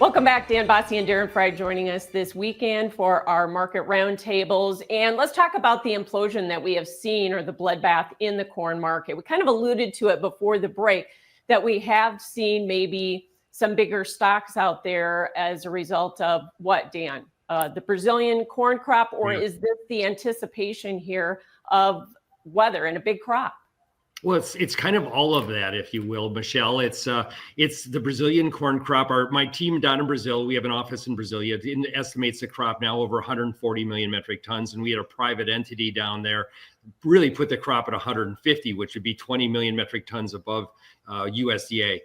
Welcome back. Dan Basse and Darren Frye joining us this weekend for our market roundtables. And let's talk about the implosion that we have seen, or the bloodbath in the corn market. We kind of alluded to it before the break, that we have seen maybe some bigger stocks out there as a result of what, Dan? The Brazilian corn crop, or is this the anticipation here of weather and a big crop? Well, it's kind of all of that, if you will, Michelle. It's the Brazilian corn crop. My team down in Brazil, we have an office in Brasilia, it estimates the crop now over 140 million metric tons. And we had a private entity down there really put the crop at 150, which would be 20 million metric tons above USDA.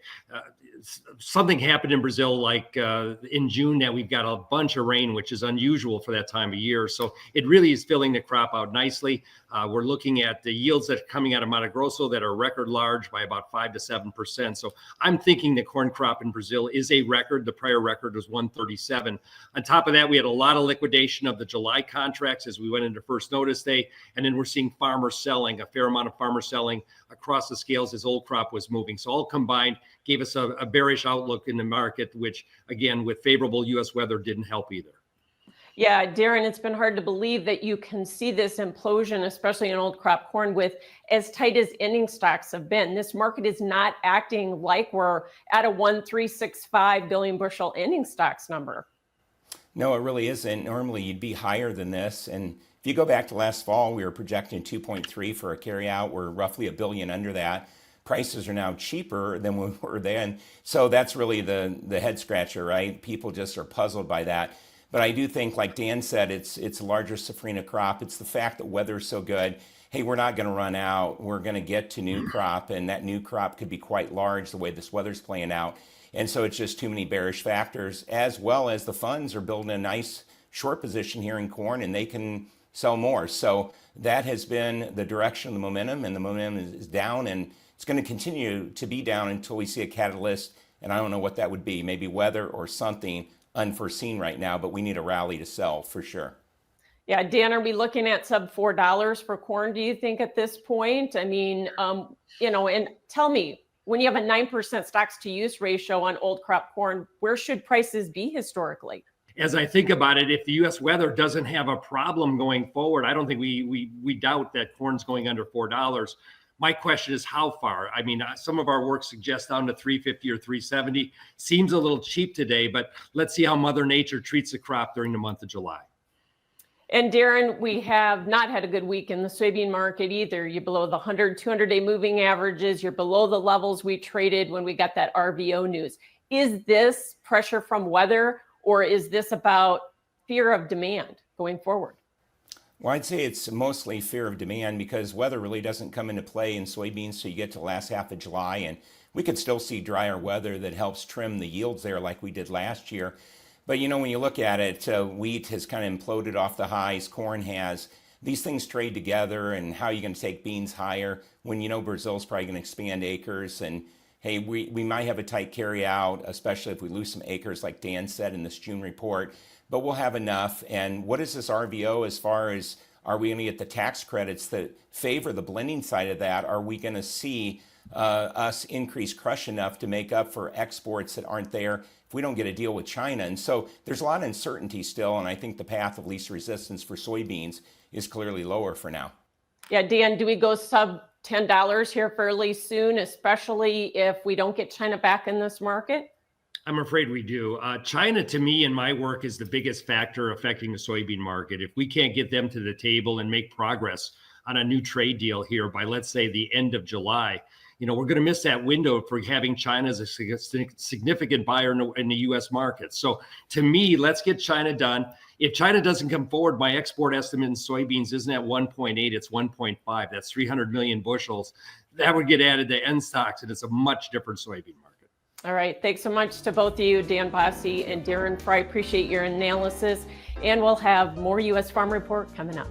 Something happened in Brazil, like in June, that we've got a bunch of rain, which is unusual for that time of year. So it really is filling the crop out nicely. We're looking at the yields that are coming out of Mato Grosso that are record large by about 5 to 7%. So I'm thinking the corn crop in Brazil is a record. The prior record was 137. On top of that, we had a lot of liquidation of the July contracts as we went into first notice day. And then we're seeing farmers selling, a fair amount of farmers selling across the scales as old crop was moving. So all combined gave us a bearish outlook in the market, which again, with favorable U.S. weather, didn't help either. Yeah, Darren, it's been hard to believe that you can see this implosion, especially in old crop corn, with as tight as ending stocks have been. This market is not acting like we're at a 1,365 billion bushel ending stocks number. No, it really isn't. Normally you'd be higher than this. And if you go back to last fall, we were projecting 2.3 for a carryout. We're roughly $1 billion under that. Prices are now cheaper than we were then. So that's really the head scratcher, right? People just are puzzled by that. But I do think, like Dan said, it's a larger safrinha crop. It's the fact that weather is so good. Hey, we're not going to run out. We're going to get to new crop, and that new crop could be quite large the way this weather's playing out. And so it's just too many bearish factors, as well as the funds are building a nice short position here in corn, and they can sell more. So that has been the direction of the momentum, and the momentum is down, and it's going to continue to be down until we see a catalyst. And I don't know what that would be, maybe weather or something unforeseen right now, but we need a rally to sell for sure. Yeah, Dan, are we looking at sub $4 for corn, do you think, at this point? I mean, and tell me, when you have a 9% stocks to use ratio on old crop corn, where should prices be historically? As I think about it, if the U.S. weather doesn't have a problem going forward, I don't think we doubt that corn's going under $4. My question is how far? I mean, some of our work suggests down to 350 or 370. Seems a little cheap today, but let's see how Mother Nature treats the crop during the month of July. And Darren, we have not had a good week in the soybean market either. You're below the 100, 200-day moving averages. You're below the levels we traded when we got that RVO news. Is this pressure from weather, or is this about fear of demand going forward? Well, I'd say it's mostly fear of demand, because weather really doesn't come into play in soybeans so you get to the last half of July, and we could still see drier weather that helps trim the yields there like we did last year. But when you look at it, wheat has kind of imploded off the highs, corn has. These things trade together, and how are you going to take beans higher when Brazil's probably going to expand acres? And hey, we might have a tight carry out, especially if we lose some acres like Dan said in this June report. But we'll have enough. And what is this RVO as far as, are we going to get the tax credits that favor the blending side of that? Are we going to see us increase crush enough to make up for exports that aren't there if we don't get a deal with China? And so there's a lot of uncertainty still. And I think the path of least resistance for soybeans is clearly lower for now. Yeah, Dan, do we go sub $10 here fairly soon, especially if we don't get China back in this market? I'm afraid we do. China, to me, in my work, is the biggest factor affecting the soybean market. If we can't get them to the table and make progress on a new trade deal here by, let's say, the end of July, we're going to miss that window for having China as a significant buyer in the U.S. market. So to me, let's get China done. If China doesn't come forward, my export estimate in soybeans isn't at 1.8, it's 1.5. That's 300 million bushels. That would get added to end stocks, and it's a much different soybean market. All right. Thanks so much to both of you, Dan Basse and Darren Frye. Appreciate your analysis. And we'll have more U.S. Farm Report coming up.